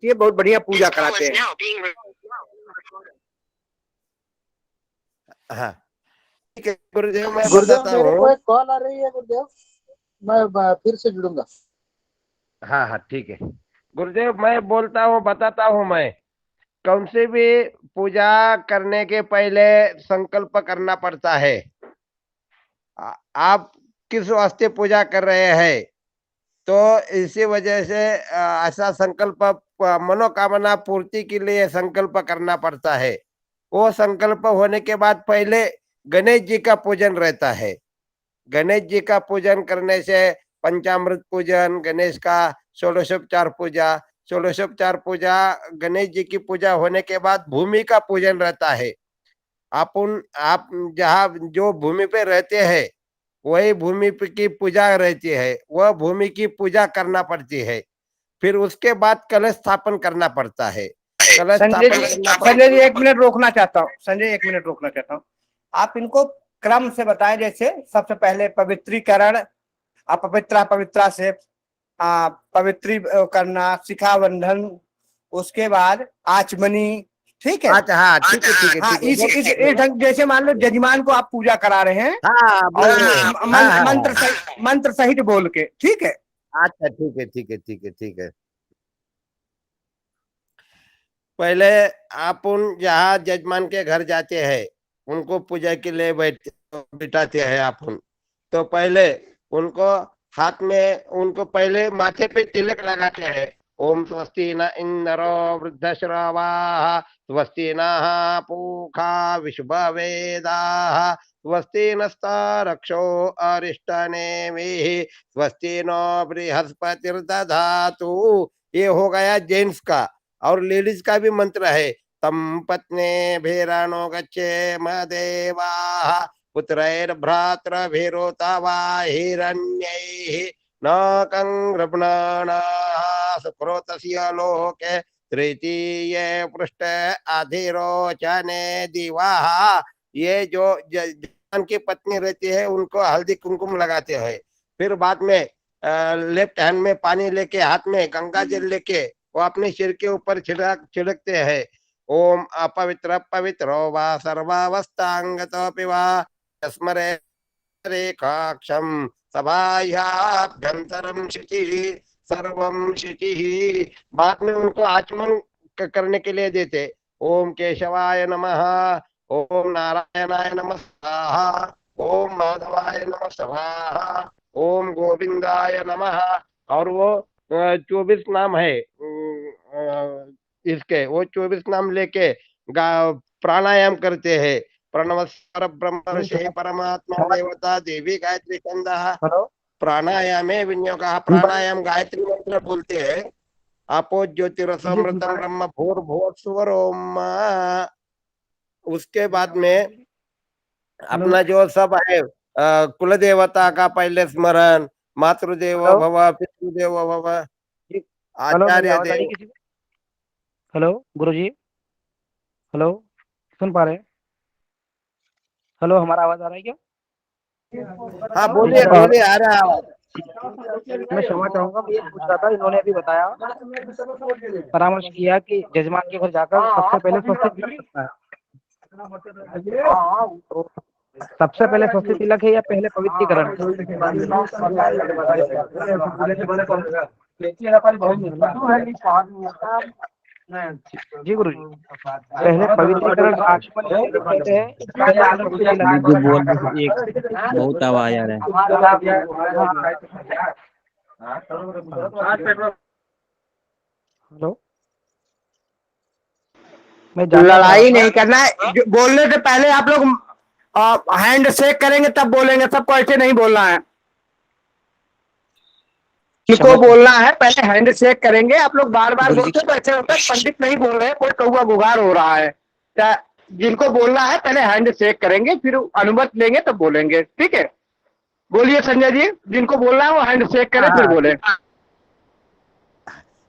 ये बहुत बढ़िया पूजा कराते हैं। हाँ ठीक है गुरुदेव, मैं गुरुदेव बताता मेरे को हूँ। एक कॉल आ रही है गुरुदेव, मैं फिर से जुड़ूंगा। हाँ हाँ ठीक है गुरुदेव, मैं बोलता हूँ, बताता हूँ मैं। कौन सी भी पूजा करने के पहले संकल्प करना पड़ता है। आप किस वास्ते पूजा कर रहे हैं, तो इसी वजह से ऐसा संकल्प, मनोकामना पूर्ति के लिए संकल्प करना पड़ता है। वो संकल्प होने के बाद पहले गणेश जी का पूजन रहता है। गणेश जी का पूजन करने से पंचामृत पूजन, गणेश का षोडशोपचार पूजा, षोडशोपचार पूजा, गणेश जी की पूजा होने के बाद भूमि का पूजन रहता है। आप जहाँ जो भूमि पे रहते हैं वही भूमि की पूजा रहती है, वह भूमि की पूजा करना पड़ती है। फिर उसके बाद कलश स्थापन करना पड़ता है। कलश संजय स्थापन जी, करना संजय जी एक मिनट रोकना चाहता हूँ। संजय एक मिनट रोकना चाहता हूँ। आप इनको क्रम से बताएं। जैसे सबसे पहले पवित्रीकरण, अपवित्रा पवित्रा से पवित्री करना, शिखा बंधन, उसके बाद आचमनी। ठीक है। अच्छा हाँ ठीक है ठीक है हाँ, ठीक है इस ढंग, जैसे मान लो जजमान को आप पूजा करा रहे हैं हाँ और बोलिए। हाँ हाँ हाँ मंत्र सहित बोल के। ठीक है। अच्छा ठीक है ठीक है ठीक है ठीक है। पहले आप उन जहाँ जजमान के घर जाते हैं, उनको पूजा के लिए बिठाते हैं आप तो पहले उनको हाथ में, उनको पहले माथे पे तिलक लगाते हैं। ओम स्वस्ति न इंद्रो वृद्धश्रवाः स्वस्ति नः पूषा विश्ववेदाः स्वस्ति नस्तारक्षो अरिष्टनेमिः स्वस्ति नो बृहस्पतिर्दधातु। ये हो गया जेंट्स का। और लेडीज का भी मंत्र है। तम पत्ने भेराणो गच्छे मदेवा पुत्रैर्भ्रातृभिरोता वा हिरण्यैः न कंग्रभणाः सुक्रोतस्य लोके तृतीये पृष्ठ अधिरोचने दिवाः। ये जो जवान की पत्नी रहती है उनको हल्दी कुमकुम लगाते हैं। फिर बाद में लेफ्ट हैंड में पानी लेके, हाथ में गंगा जल लेके वो अपने सिर के ऊपर छिड़कते हैं। ओम अपवित्र पवित्रो वा सर्वावस्थांगतोऽपि वा स्मरे रेखाक्षम सभायाभ्यंतरम शुचिः सर्वम शुचिः। बाद में उनको आचमन करने के लिए देते। ओम केशवाय नमः, ओम नारायणाय नमः स्वाहा, ओम माधवाय नमः स्वाहा, ओम गोविंदाय नमः। और वो 24 नाम है इसके, वो 24 नाम लेके प्राणायाम करते हैं। प्रणव ब्रह्म ऋषि परमात्मा देवता देवी गायत्री छंदः हेलो। प्राणायामे विनियोगः। प्राणायाम गायत्री मंत्र बोलते हैं। आपो ज्योतिरसमृतम ब्रह्म भूर्भुवस्सुवरोम। उसके बाद में अपना जो सब है, कुल देवता का पहले स्मरण, मातृदेव हेलो। भव पितृदेव भव हेलो, मेरी आचार्य आवाज आ रही देव। है किसी को? हेलो गुरुजी। हेलो, सुन पा रहे हैं? हेलो, हमारा आवाज आ रहा है क्या? हाँ बोलिए बोलिए, आ रहा है। मैं क्षमा चाहूंगा, मैं ये पूछ रहा था, इन्होंने अभी बताया, परामर्श किया कि जजमान के घर जाकर सबसे पहले स्वस्ति तिलक करता है। तो सबसे पहले स्वस्ति तिलक है या पहले पवित्रीकरण? जी गुरु जी, पहले पवित्रीकरण आचमन कहते हैं, पहले स्वस्ति तिलक? जो बोल रहे एक बहुत आवाज आ रहा है। हेलो, मैं जानना चाह लड़ाई रहा नहीं था। करना है। बोलने से पहले आप लोग हैंड शेक करेंगे तब बोलेंगे, सबको ऐसे नहीं बोलना है। जिनको बोलना है पहले हैंड शेक करेंगे। आप लोग बार बार बोलते तो ऐसे होता है पंडित नहीं बोल रहे, कोई कौवा गुगार हो रहा है। जिनको बोलना है पहले हैंड शेक करेंगे, फिर अनुमति लेंगे तब बोलेंगे। ठीक है, बोलिए संजय जी। जिनको बोलना है वो हैंड शेक करें फिर हाँ बोले।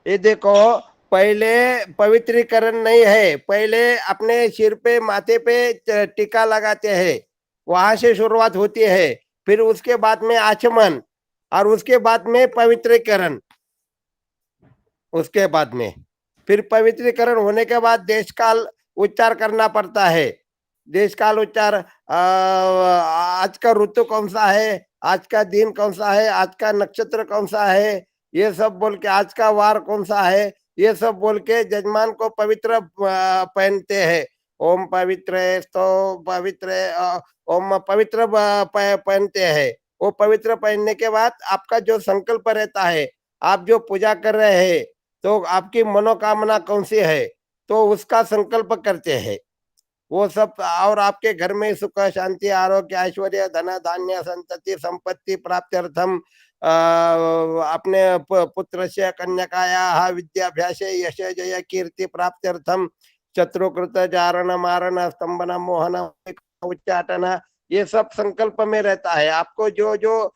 ये देखो, पहले पवित्रीकरण नहीं है, पहले अपने सिर पे माथे पे टीका लगाते हैं, वहां से शुरुआत होती है। फिर उसके बाद में आचमन, और उसके बाद में पवित्रीकरण, उसके बाद में फिर पवित्रीकरण होने के बाद देश काल उच्चार करना पड़ता है। देश काल उच्चार, आज का ऋतु कौन सा है, आज का दिन कौन सा है, आज का नक्षत्र कौन सा है, ये सब बोल के, आज का वार कौन सा है, ये सब बोल के जजमान को पवित्र पहनते हैं। ओम पवित्र तो पवित्र, ओम पवित्र पहनते हैं। वो पवित्र पहनने के बाद आपका जो संकल्प रहता है, आप जो पूजा कर रहे हैं, तो आपकी मनोकामना कौन सी है, तो उसका संकल्प करते हैं वो सब। और आपके घर में सुख शांति आरोग्य ऐश्वर्य धन धान्य संतति संपत्ति प्राप्त्यर्थम अपने पुत्र से कन्याकाया विद्याभ्यास यश जय कीर्ति प्राप्त्यर्थम शत्रुकृत जारण मारण स्तंभन मोहन उच्चाटन, ये सब संकल्प में रहता है। आपको जो जो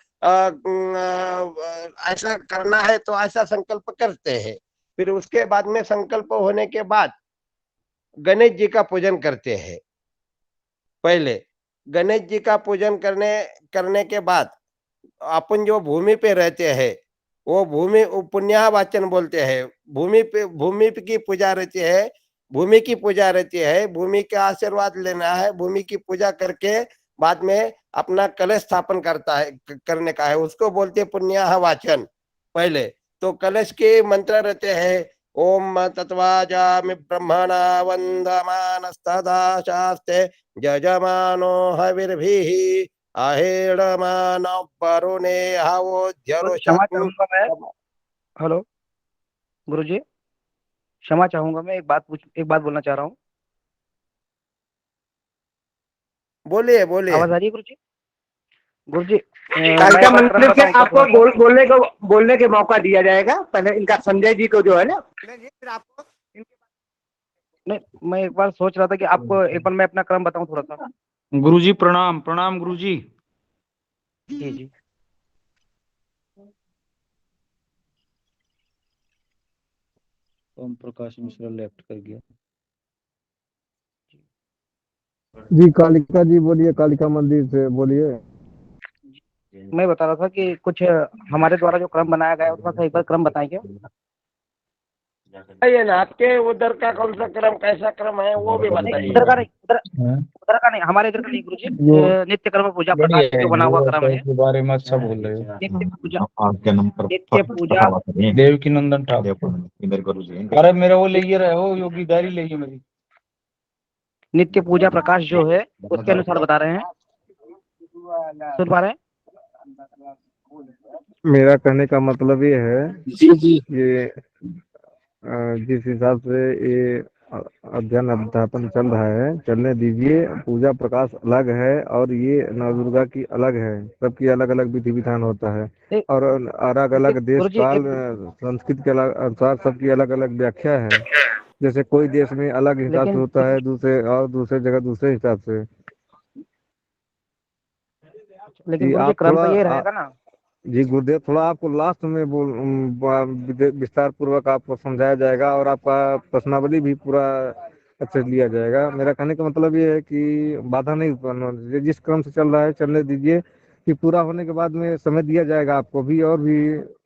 ऐसा करना है तो ऐसा संकल्प करते हैं। फिर उसके बाद में संकल्प होने के बाद गणेश जी का पूजन करते हैं। पहले गणेश जी का पूजन करने के बाद अपन जो भूमि पे रहते हैं, वो भूमि पुण्यावाचन बोलते हैं। भूमि की पूजा रहती है, भूमि की पूजा रहती है, भूमि का आशीर्वाद लेना है, भूमि की पूजा करके बाद में अपना कलश स्थापन करने का है, उसको बोलते हैं पुण्यावाचन। पहले तो कलश के मंत्र रहते हैं, ओम तत्वाजामि ब्रह्मणा वंदमानस्तदा शास्ते यजमानो हविर्भिः आहेणमानो वरुणे क्षमा हवोध्यरुषं। चाहूंगा मैं। हेलो गुरुजी, क्षमा चाहूंगा मैं, एक बात बोलना चाह रहा हूँ। बोलिए बोलिए। आवाज आ रही है गुरुजी? गुरुजी, कालिका मंदिर से आपको बोलने के मौका दिया जाएगा। पहले इनका संजय जी को जो है ना, फिर आपको नहीं, मैं एक बार सोच रहा था कि आपको एक बार मैं अपना क्रम बताऊं थोड़ा सा। गुरुजी प्रणाम, प्रणाम गुरुजी। जी जी। ओम प्रकाश मिश्रा लेफ्ट कर गया। जी कालिका जी बोलिए, कालिका मंदिर से बोलिए। मैं बता रहा था कि कुछ हमारे द्वारा जो क्रम बनाया गया है उसका एक बार क्रम बताएंगे? बताइए ना, आपके उधर का कौन सा क्रम, कैसा क्रम है वो भी बताइए। इधर का नहीं, उधर का नहीं, हमारे इधर का नहीं गुरुजी। नित्य कर्म पूजा प्रकाश जो बना हुआ क्रम है, के बारे में अच्छा बोल रहे हो। नित्य पूजा, आपके नंबर नित्य पूजा। देवकी नंदन ठाकुर, इधर करो जी। अरे मेरा वो ले रहे हो, योगी दारी ले मेरी। नित्य पूजा प्रकाश जो है उसके अनुसार बता रहे हैं। सुन पा रहे हैं? मेरा कहने का मतलब ये है कि जिस हिसाब से ये अध्ययन अध्यापन चल रहा है, चलने दीजिए। पूजा प्रकाश अलग है और ये नवदुर्गा की अलग है। सबकी अलग अलग विधि विधान होता है और अलग अलग देश काल संस्कृति के अनुसार सबकी अलग अलग व्याख्या है। जैसे कोई देश में अलग हिसाब से होता है, दूसरे जगह दूसरे हिसाब से। लेकिन गुरुजी क्रम तो ये रहेगा ना? जी गुरुदेव, थोड़ा आपको लास्ट में विस्तार पूर्वक आपको समझाया जाएगा और आपका प्रश्नावली भी पूरा अच्छे से लिया जाएगा। मेरा कहने का मतलब ये है कि बाधा नहीं उत्पन्न होनी चाहिए। जिस क्रम से चल रहा है चलने दीजिए, कि पूरा होने के बाद में समय दिया जाएगा आपको भी और भी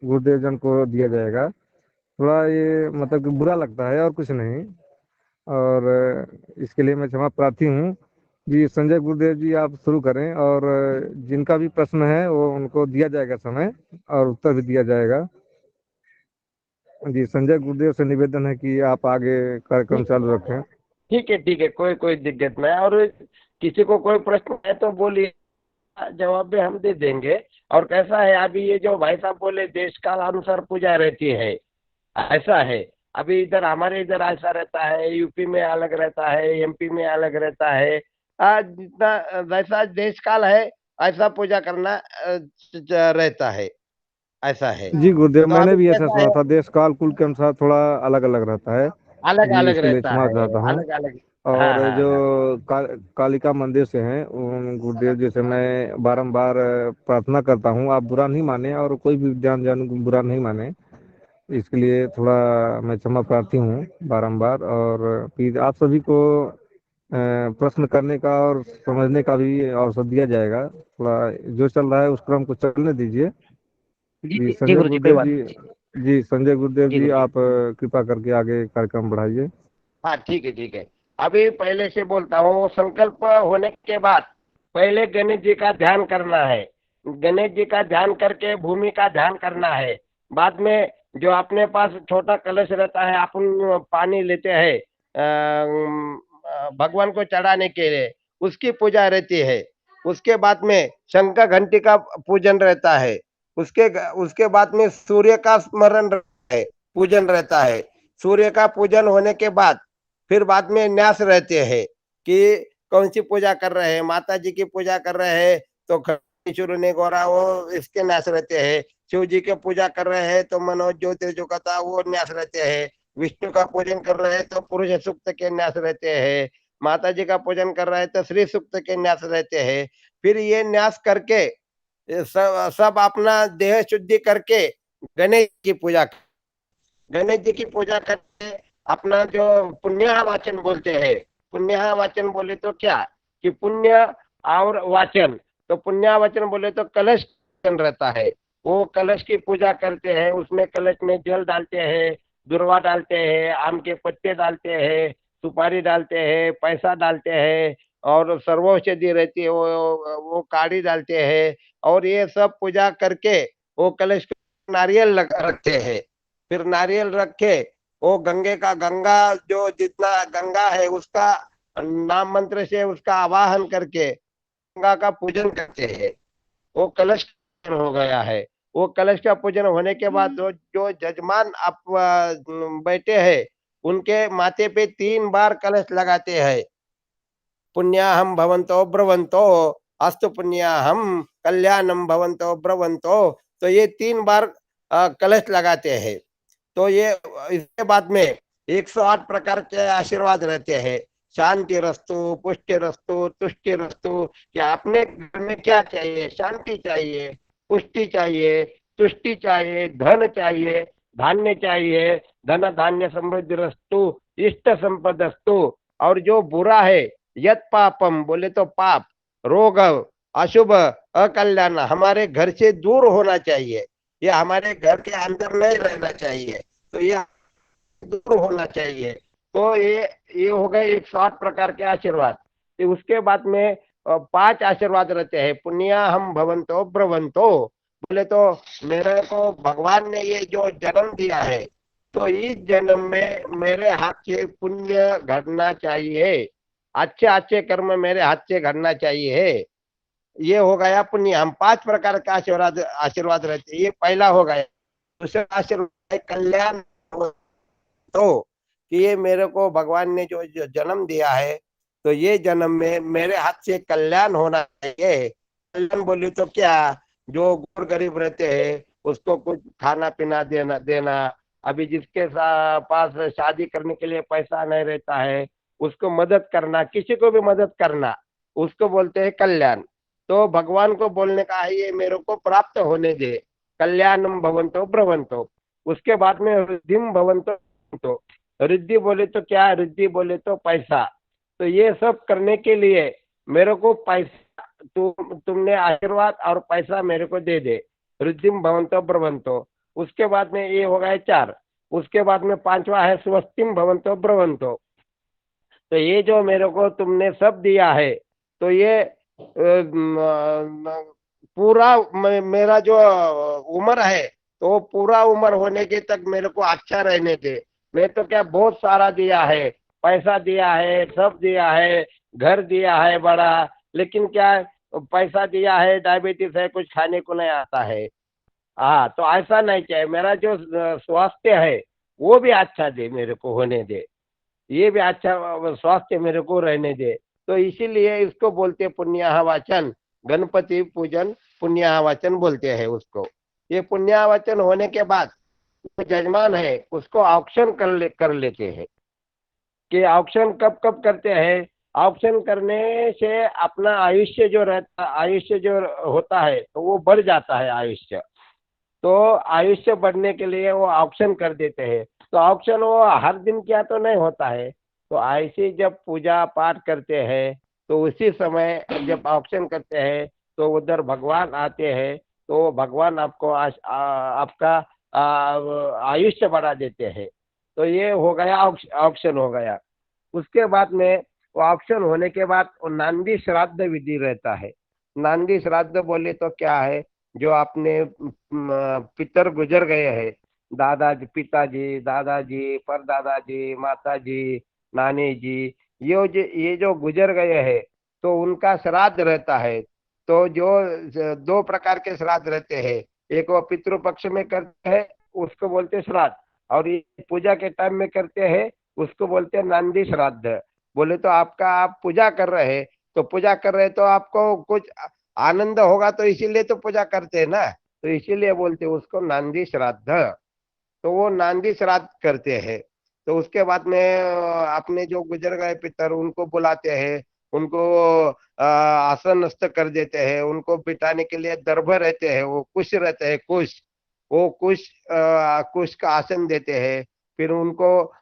गुरुदेव जन को दिया जाएगा। थोड़ा ये मतलब कि बुरा लगता है और कुछ नहीं, और इसके लिए मैं क्षमा प्रार्थी हूँ। जी संजय गुरुदेव जी, आप शुरू करें और जिनका भी प्रश्न है वो उनको दिया जाएगा समय और उत्तर भी दिया जाएगा। जी संजय गुरुदेव से निवेदन है कि आप आगे कार्यक्रम चालू रखें। ठीक है, कोई दिक्कत नहीं। और किसी को कोई प्रश्न है तो बोलिए, जवाब भी हम दे देंगे। और कैसा है, अभी ये जो भाई साहब बोले देश काल अनुसार पूजा रहती है, ऐसा है। अभी इधर हमारे इधर ऐसा रहता है, यूपी में अलग रहता है, एमपी में अलग रहता है। जितना जैसा देश काल है ऐसा पूजा करना रहता है, ऐसा है। जी गुरुदेव, तो मैंने अभी भी ऐसा कैसा सुना है, था, देश काल कुल के अनुसार थोड़ा अलग अलग रहता है। अलग जी अलग इसके लिए रहता क्षमा है, चाहता हूँ। अलग अलग। और हाँ। जो कालिका मंदिर से हैं गुरुदेव जी से मैं बारंबार प्रार्थना करता हूँ, आप बुरा नहीं माने और कोई भी जान बुरा नहीं माने। इसके लिए थोड़ा मैं क्षमा प्रार्थी हूँ बारंबार। और फिर आप सभी को प्रश्न करने का और समझने का भी अवसर दिया जाएगा। थोड़ा जो चल रहा है उस क्रम को चलने दीजिए। जी जी संजय गुरुजी, कोई गुरुदेव बात जी, नहीं। जी संजय गुरुदेव जी जी, गुरुजी। आप कृपा करके आगे कार्यक्रम बढ़ाइए। हाँ ठीक है ठीक है। अभी पहले से बोलता हूँ, संकल्प होने के बाद पहले गणेश जी का ध्यान करना है। गणेश जी का ध्यान करके भूमि का ध्यान करना है। बाद में जो अपने पास छोटा कलश रहता है, अपन पानी लेते हैं भगवान को चढ़ाने के लिए, उसकी पूजा रहती है। उसके बाद में शंख घंटी का पूजन रहता है। उसके बाद में सूर्य का स्मरण रहता है, पूजन रहता है। सूर्य का पूजन होने के बाद फिर बाद में न्यास रहते हैं कि कौन सी पूजा कर रहे हैं। माता जी की पूजा कर रहे हैं तो शुरू ने गौरा वो इसके न्यास रहते हैं। शिव जी की पूजा कर रहे हैं तो मनोज ज्योति जो कथा वो न्यास रहते हैं। विष्णु का पूजन कर रहे हैं तो पुरुष सूक्त के न्यास रहते हैं। माता जी का पूजन कर रहे हैं तो श्री सूक्त के न्यास रहते हैं। फिर ये न्यास करके सब अपना देह शुद्धि करके गणेश की पूजा, गणेश जी की पूजा करके अपना जो पुण्य वाचन बोलते हैं। पुण्य वाचन बोले तो क्या कि पुण्य और वाचन, तो पुण्य वाचन बोले तो कलश रहता है। वो कलश की पूजा करते हैं, उसमें कलश में जल डालते हैं, दुर्वा डालते हैं, आम के पत्ते डालते हैं, सुपारी डालते हैं, पैसा डालते हैं और सर्वौषधि रहती है वो काढ़ी डालते हैं। और ये सब पूजा करके वो कलश नारियल रखते हैं। फिर नारियल रख के वो गंगा जो जितना गंगा है उसका नाम मंत्र से उसका आवाहन करके गंगा का पूजन करते हैं। वो कलश हो गया है। वो कलश का पूजन होने के बाद जो जजमान आप बैठे हैं उनके माथे पे 3 बार कलश लगाते हैं। पुण्याहम भवंतो ब्रवंतो, अस्तु पुण्याहम कल्याणम भवंतो ब्रवंतो। तो ये 3 बार कलश लगाते हैं। तो ये इसके बाद में 108 प्रकार के आशीर्वाद रहते हैं। शांति रस्तु, पुष्टि रस्तु, तुष्टि रस्तु। कि आपने घर में क्या चाहिए? शांति चाहिए, पुष्टि चाहिए, तुष्टि चाहिए, धन चाहिए, धान्य चाहिए, धन धान्य समृद्धि रस्तु, इष्ट संपदस्तु। और जो बुरा है यत पापम बोले तो पाप, रोग, अशुभ, अकल्याण हमारे घर से दूर होना चाहिए। ये हमारे घर के अंदर नहीं रहना चाहिए, तो ये दूर होना चाहिए। तो ये हो गए 108 प्रकार के आशीर्वाद। तो उसके बाद में 5 आशीर्वाद रहते हैं। पुण्या हम भवंतो ब्रवंतो बोले तो मेरे को भगवान ने ये जो जन्म दिया है तो इस जन्म में मेरे हाथ से पुण्य घटना चाहिए, अच्छे अच्छे कर्म मेरे हाथ से घटना चाहिए। ये हो गया पुण्य। हम 5 प्रकार का आशीर्वाद आशीर्वाद रहते हैं। ये पहला हो गया। दूसरा आशीर्वाद कल्याण, तो कि ये मेरे को भगवान ने जो जन्म दिया है तो ये जन्म में मेरे हाथ से कल्याण होना चाहिए। कल्याण बोली तो क्या, जो गरीब गरीब रहते हैं उसको कुछ खाना पीना देना। अभी जिसके पास शादी करने के लिए पैसा नहीं रहता है उसको मदद करना, किसी को भी मदद करना, उसको बोलते हैं कल्याण। तो भगवान को बोलने का है ये मेरे को प्राप्त होने दे, कल्याणम भवंतो ब्रवंतो। उसके बाद में रिद्धिम भवंतो, तो रिद्धि बोले तो क्या, रिद्धि बोले तो पैसा। तो ये सब करने के लिए मेरे को पैसा तुमने आशीर्वाद और पैसा मेरे को दे दे, रिद्धिम भवंतो ब्रवंतो। उसके बाद में ये हो गए 4। उसके बाद में 5वां है स्वस्तिम भवंतो ब्रवंतो। तो ये जो मेरे को तुमने सब दिया है तो ये पूरा मेरा जो उम्र है तो पूरा उम्र होने के तक मेरे को अच्छा रहने दे। मैं तो क्या बहुत सारा दिया है, पैसा दिया है, सब दिया है, घर दिया है बड़ा, लेकिन क्या पैसा दिया है, डायबिटीज है, कुछ खाने को नहीं आता है। हाँ, तो ऐसा नहीं चाहिए। मेरा जो स्वास्थ्य है वो भी अच्छा दे, मेरे को होने दे, ये भी अच्छा स्वास्थ्य मेरे को रहने दे। तो इसीलिए इसको बोलते हैं पुण्याहवाचन। गणपति पूजन पुण्याहवाचन बोलते हैं उसको। ये पुण्याहवाचन होने के बाद जो जजमान है उसको ऑक्शन कर लेते हैं। कि ऑक्शन कब कब करते हैं? ऑक्शन करने से अपना आयुष्य जो रहता, आयुष्य जो होता है तो वो बढ़ जाता है आयुष्य। तो आयुष्य बढ़ने के लिए वो ऑक्शन कर देते हैं। तो ऑक्शन वो हर दिन क्या तो नहीं होता है। तो ऐसे जब पूजा पाठ करते हैं तो उसी समय जब ऑक्शन करते हैं तो उधर भगवान आते हैं। तो भगवान आपको आपका आयुष्य बढ़ा देते हैं। तो ये हो गया ऑक्शन हो गया। उसके बाद में वो ऑक्शन होने के बाद वो नांदी श्राद्ध विधि रहता है। नांदी श्राद्ध बोले तो क्या है, जो अपने पितर गुजर गए हैं, दादाजी, पिताजी, दादाजी, परदादाजी, माताजी, नानी जी, ये जो गुजर गए हैं तो उनका श्राद्ध रहता है। तो जो दो प्रकार के श्राद्ध रहते हैं, एक वो पितृपक्ष में करते हैं उसको बोलते हैं श्राद्ध, और ये पूजा के टाइम में करते हैं उसको बोलते हैं नांदी श्राद्ध। बोले तो आपका आप पूजा कर रहे हैं, तो पूजा कर रहे हैं तो आपको कुछ आनंद होगा, तो इसीलिए तो पूजा करते हैं ना, तो इसीलिए बोलते हैं उसको नांदी श्राद्ध। तो वो नांदी श्राद्ध करते हैं। तो उसके बाद में अपने जो गुजर गए पितर उनको बुलाते हैं, उनको आसनस्थ कर देते हैं, उनको बिठाने के लिए दर्भ रहते हैं, वो कुश रहते हैं, कुश, वो कुश का आसन देते हैं। फिर उनको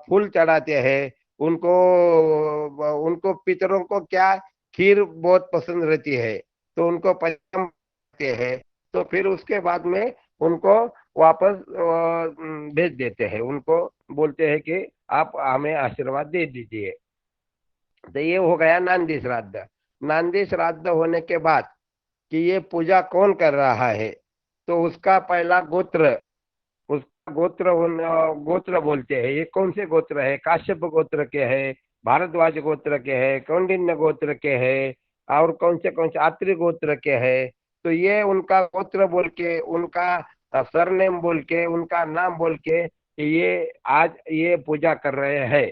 फूल चढ़ाते हैं। उनको पितरों को क्या खीर बहुत पसंद रहती है, तो उनको पंचम देते हैं। तो फिर उसके बाद में उनको वापस भेज देते हैं, उनको बोलते हैं कि आप हमें आशीर्वाद दे दीजिए। तो ये हो गया नांदी श्राद्ध। नांदी श्राद्ध होने के बाद कि ये पूजा कौन कर रहा है, तो उसका पहला गोत्र, उसका गोत्र बोलते हैं। ये कौन से गोत्र है, काश्यप गोत्र के है, भारद्वाज गोत्र के है, कौंडिन्य गोत्र के है, और कौन से आत्री गोत्र के है। तो ये उनका गोत्र बोल के, उनका सरनेम बोल के, उनका नाम बोल के ये आज ये पूजा कर रहे हैं।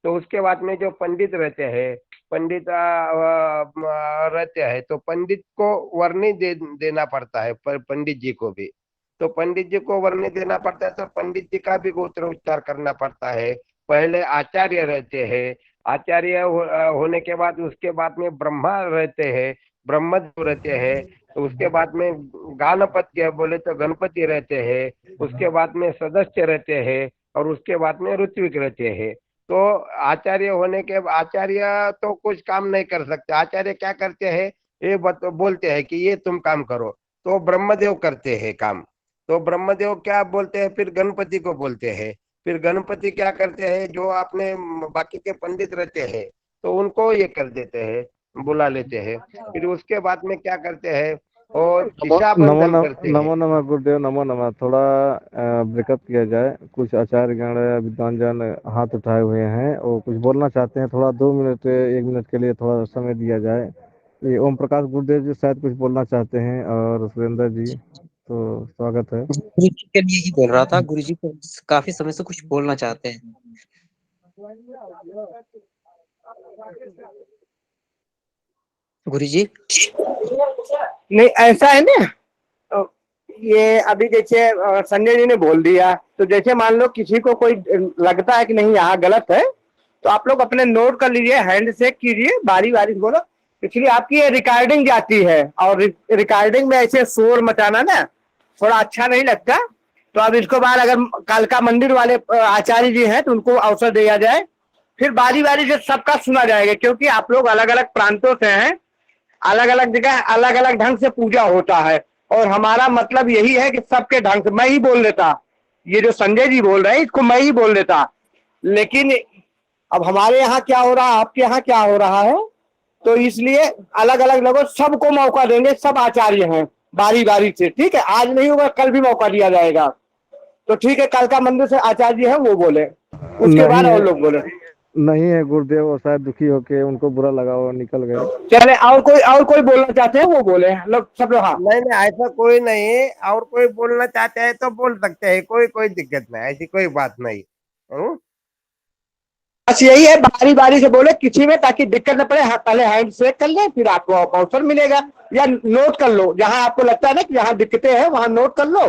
तो उसके बाद में जो पंडित रहते हैं, पंडित रहते हैं, तो पंडित को वर्णी देना पड़ता है, पंडित जी को भी। तो पंडित जी को वर्णी देना पड़ता है, तो पंडित जी का भी गोत्र उच्चार करना पड़ता है। पहले आचार्य रहते हैं, आचार्य होने के बाद उसके बाद में ब्रह्मा रहते हैं, ब्रह्मदेव रहते हैं। तो उसके बाद में गणपति बोले तो गणपति रहते हैं, उसके बाद में सदस्य रहते हैं, और उसके बाद में ऋत्विक रहते हैं। तो आचार्य होने के आचार्य तो कुछ काम नहीं कर सकते। आचार्य क्या करते हैं, ये बोलते हैं कि ये तुम काम करो, तो ब्रह्मदेव करते हैं काम। तो ब्रह्मदेव क्या बोलते हैं, फिर गणपति को बोलते हैं। फिर गणपति क्या करते हैं, जो अपने बाकी के पंडित रहते हैं तो उनको ये कर देते हैं, बुला लेते हैं। फिर उसके बाद में क्या करते हैं, और शिक्षाबंधन करते हैं। नमो नमः गुरुदेव, नमो नमः। थोड़ा ब्रेकअप किया जाए। कुछ आचार्य गण विद्वान जन हाथ उठाए हुए हैं और कुछ बोलना चाहते हैं। थोड़ा 2 मिनट 1 मिनट के लिए थोड़ा समय दिया जाए। ये ओम प्रकाश गुरुदेव जी शायद कुछ बोलना चाहते हैं, और सुरेंद्र जी, तो स्वागत है। गुरु जी के लिए ही बोल रहा था। गुरु जी को काफी समय से कुछ बोलना चाहते हैं। गुरु जी नहीं, ऐसा है ना, ये अभी जैसे संजय जी ने बोल दिया, तो जैसे मान लो किसी को कोई लगता है कि नहीं यहाँ गलत है, तो आप लोग अपने नोट कर लीजिए, हैंड शेक कीजिए, बारी बारी से बोलो। इसलिए आपकी ये रिकॉर्डिंग जाती है, और रिकॉर्डिंग में ऐसे शोर मचाना ना थोड़ा अच्छा नहीं लगता। तो अब इसको बाद अगर कालका मंदिर वाले आचार्य जी हैं तो उनको अवसर दिया जाए, फिर बारी बारी से सबका सुना जाएगा, क्योंकि आप लोग अलग अलग प्रांतों से हैं, अलग अलग जगह अलग अलग ढंग से पूजा होता है, और हमारा मतलब यही है कि सबके ढंग से। मैं ही बोल देता, ये जो संजय जी बोल रहे हैं इसको मैं ही बोल देता, लेकिन अब हमारे यहाँ क्या हो रहा है, आपके यहाँ क्या हो रहा है, तो इसलिए अलग अलग लोगों सबको मौका देंगे। सब आचार्य हैं, बारी बारी से, ठीक है। आज नहीं होगा, कल भी मौका दिया जाएगा। तो ठीक है, कालका मंदिर से आचार्य हैं, वो बोले, उसके बाद और लोग बोले। नहीं है गुरुदेव, और शायद दुखी होके उनको बुरा लगा और निकल गए। चले, और कोई बोलना चाहते हैं वो बोले, लोग सब लोग। हाँ, नहीं, ऐसा कोई नहीं है, और कोई बोलना चाहते हैं तो बोल सकते हैं, कोई दिक्कत नहीं, ऐसी कोई बात नहीं। बस यही है, बारी बारी से बोले किसी में, ताकि दिक्कत न पड़े। पहले हैंड शेक कर ले, फिर आपको अवसर मिलेगा, या नोट कर लो जहां आपको लगता है ना कि जहां दिक्कतें हैं वहां नोट कर लो।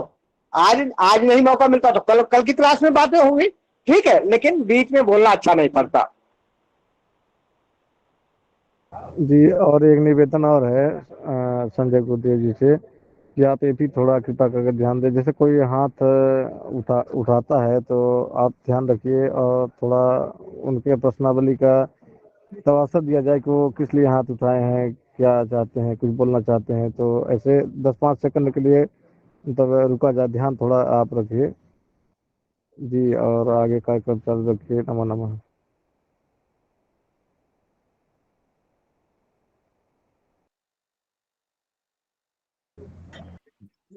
आज नहीं मौका मिलता तो कल की क्लास में बातें होंगी, ठीक है, लेकिन बीच में बोलना अच्छा नहीं पड़ता जी। और एक निवेदन और है संजय गुरुदेव जी से, कि आप ये भी थोड़ा कृपा करके ध्यान दें। जैसे कोई हाथ उठाता है तो आप ध्यान रखिए, और थोड़ा उनके प्रश्नावली का तवासर दिया जाए कि वो किस लिए हाथ उठाए हैं, क्या चाहते हैं, कुछ बोलना चाहते हैं। तो ऐसे 10-5 सेकंड के लिए मतलब रुका जाए, ध्यान थोड़ा आप रखिए जी, और आगे का कर चालू रखिए। नमो नमः।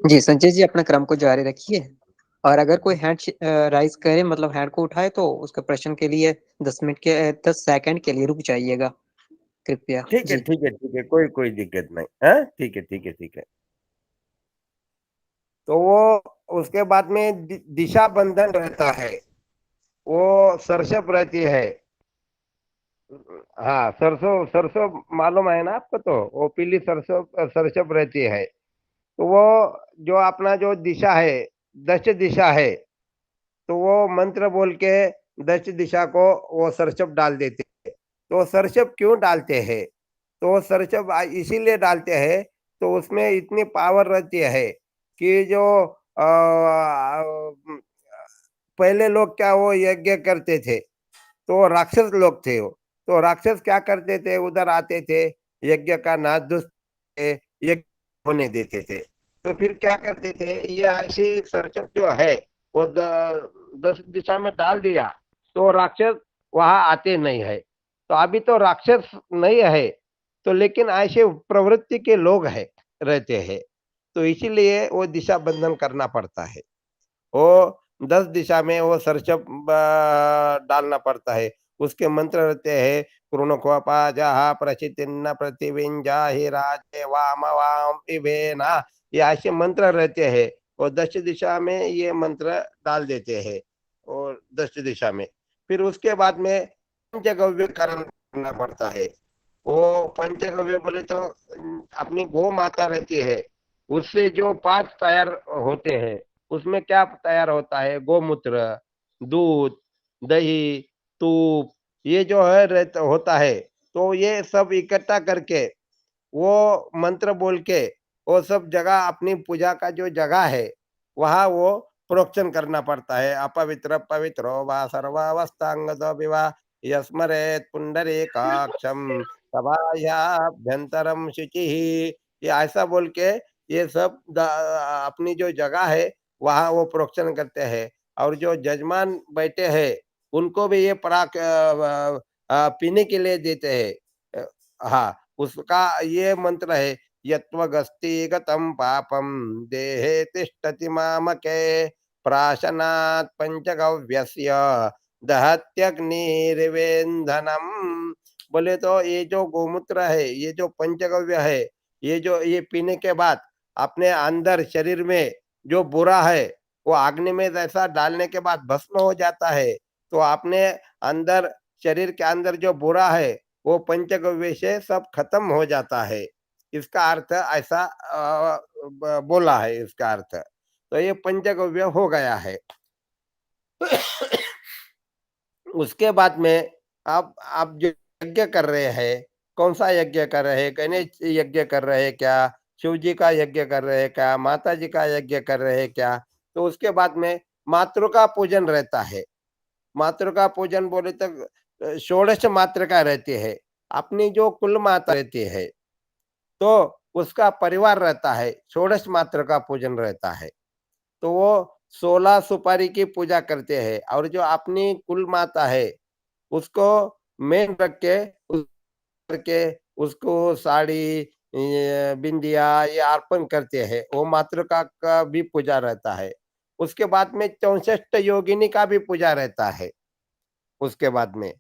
जी संजय जी, अपना क्रम को जारी रखिए। और अगर कोई हैंड राइज करे, मतलब हैंड को उठाए, तो उसके प्रश्न के लिए 10 मिनट के 10 सेकंड के लिए रुक जाइएगा कृपया ठीक है, जी। ठीक है, ठीक है, कोई कोई दिक्कत नहीं है। ठीक है, ठीक है, ठीक है। तो वो उसके बाद में दिशा बंधन रहता है, वो सरसप रहती है। हाँ, सरसों सरसों मालूम है ना आपको? तो वो पीली सरसों सरसप रहती है। तो वो जो अपना जो दिशा है, दश दिशा है, तो वो मंत्र बोल के दश दिशा को वो सरसप डाल देते हैं। तो सरसप क्यों डालते हैं? तो सरसप इसीलिए डालते हैं, तो उसमें इतनी पावर रहती है कि जो पहले लोग क्या वो यज्ञ करते थे, तो राक्षस लोग थे वो। तो राक्षस क्या करते थे, उधर आते थे, यज्ञ का नाश यज्ञ होने देते थे। तो फिर क्या करते थे, ये ऐसी सरसप जो है वो 10 दिशा में डाल दिया, तो राक्षस वहां आते नहीं है। तो अभी तो राक्षस नहीं है, तो लेकिन ऐसे प्रवृत्ति के लोग है रहते हैं, तो इसीलिए वो दिशा बंधन करना पड़ता है। वो 10 दिशा में वो सरसप डालना पड़ता है। उसके मंत्र रहते हैं, कृणुकोपा जहा प्रचितिन्न प्रतिविंजा ही राजे वाम वाम इवेना, ये ऐसे मंत्र रहते हैं। और 10 दिशा में ये मंत्र डाल देते हैं, और 10 दिशा में फिर उसके बाद में पंचगव्य करण करना पड़ता है। वो पंचगव्य बोले तो अपनी गौ माता रहती है, उससे जो 5 तैयार होते हैं, उसमें क्या तैयार होता है, गोमूत्र, दूध, दही, तूप, ये जो है होता है। तो ये सब इकट्ठा करके वो मंत्र बोल के वो सब जगह अपनी पूजा का जो जगह है वहां वो प्रोक्षण करना पड़ता है। अपवित्र पवित्रो वा सर्वावस्थांगतो विवा यस्मरेत पुंडरीकाक्षम सभायाभ्यंतरम शुचि, ये ऐसा बोल के ये सब अपनी जो जगह है वहां वो प्रोक्षण करते हैं। और जो जजमान बैठे हैं उनको भी ये पराक पीने के लिए देते हैं। हाँ, उसका ये मंत्र है, यत्वगस्ति गतम पापम देहे तिष्ठति मामके प्राशनात् पंचगव्यस्य दहत्यग्निर्वेन्धनम। बोले तो ये जो गोमूत्र है, ये जो पंचगव्य है, ये पीने के बाद अपने अंदर शरीर में जो बुरा है वो अग्नि में जैसा डालने के बाद भस्म हो जाता है। तो अपने अंदर शरीर के अंदर जो बुरा है वो पंचगव्य से सब खत्म हो जाता है। इसका अर्थ ऐसा बोला है इसका अर्थ। तो ये पंचगव्य हो गया है। उसके बाद में आप जो यज्ञ कर रहे हैं, कौन सा यज्ञ कर रहे हैं, गणेश यज्ञ कर रहे हैं क्या, शिव जी का यज्ञ कर रहे हैं क्या, माता जी का यज्ञ कर रहे हैं क्या? तो उसके बाद में मातृ का पूजन रहता है। मातृ का पूजन बोले तो षोडश मातृका रहती है, अपनी जो कुल माता रहती है, तो उसका परिवार रहता है, षोडश मातृ का पूजन रहता है। तो वो 16 सुपारी की पूजा करते हैं, और जो अपनी कुल माता है उसको मेन रख के करके उसको साड़ी, बिंदिया ये अर्पण करते हैं। वो मातृका का भी पूजा रहता है। उसके बाद में 64 योगिनी का भी पूजा रहता है। उसके बाद में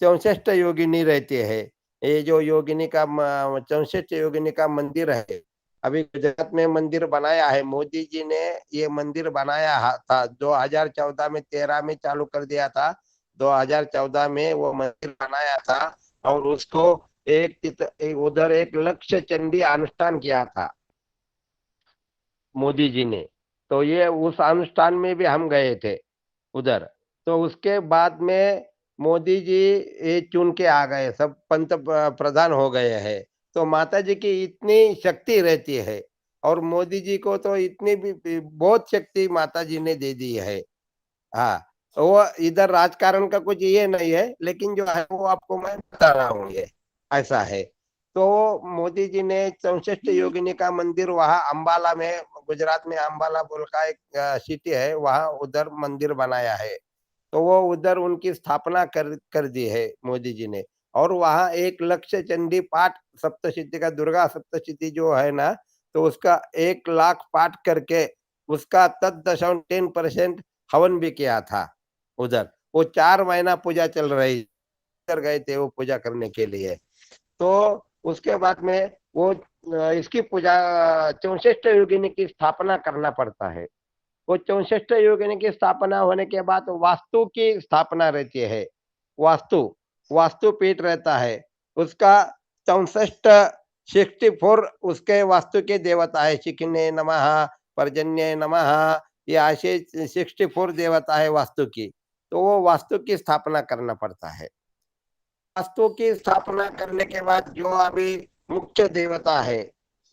64 योगिनी रहती है। ये जो योगिनी का 64 योगिनी का मंदिर है, अभी गुजरात में मंदिर बनाया है मोदी जी ने। ये मंदिर बनाया था 2014 में, 13 में चालू कर दिया था। 2014 में वो मंदिर बनाया था, और उसको एक उधर एक लक्ष्य चंडी अनुष्ठान किया था मोदी जी ने। तो ये उस अनुष्ठान में भी हम गए थे उधर। तो उसके बाद में मोदी जी ये चुन के आ गए, सब पंत प्रधान हो गए हैं। तो माता जी की इतनी शक्ति रहती है, और मोदी जी को तो इतनी भी बहुत शक्ति माता जी ने दे दी है। हाँ, तो वो इधर राजकारण का कुछ ये नहीं है, लेकिन जो है वो आपको मैं बता रहा हूँ, ये ऐसा है। तो मोदी जी ने 64 योगिनी का मंदिर वहां अंबाला में गुजरात में अंबाला बोल का एक सिटी है, वहां उधर मंदिर बनाया है। तो वो उधर उनकी स्थापना कर दी है मोदी जी ने। और वहां 1 लक्ष चंडी पाठ सप्तशती का, दुर्गा सप्तशती जो है ना, तो उसका 1 लाख पाठ करके उसका तत्दशम 10% हवन भी किया था उधर। वो 4 महीना पूजा चल रही, कर गए थे वो पूजा करने के लिए। तो उसके बाद में वो इसकी पूजा 64 योगिनी की स्थापना करना पड़ता है। वो 64 योगिनी की स्थापना होने के बाद वास्तु की स्थापना रहती है। वास्तु वास्तु पीठ रहता है उसका 64 उसके वास्तु के देवता है। शिखिने नमः, पर्जन्य नमः, ये ऐसे 64 देवता है वास्तु की। तो वो वास्तु की स्थापना करना पड़ता है। वास्तु की स्थापना करने के बाद जो अभी मुख्य देवता है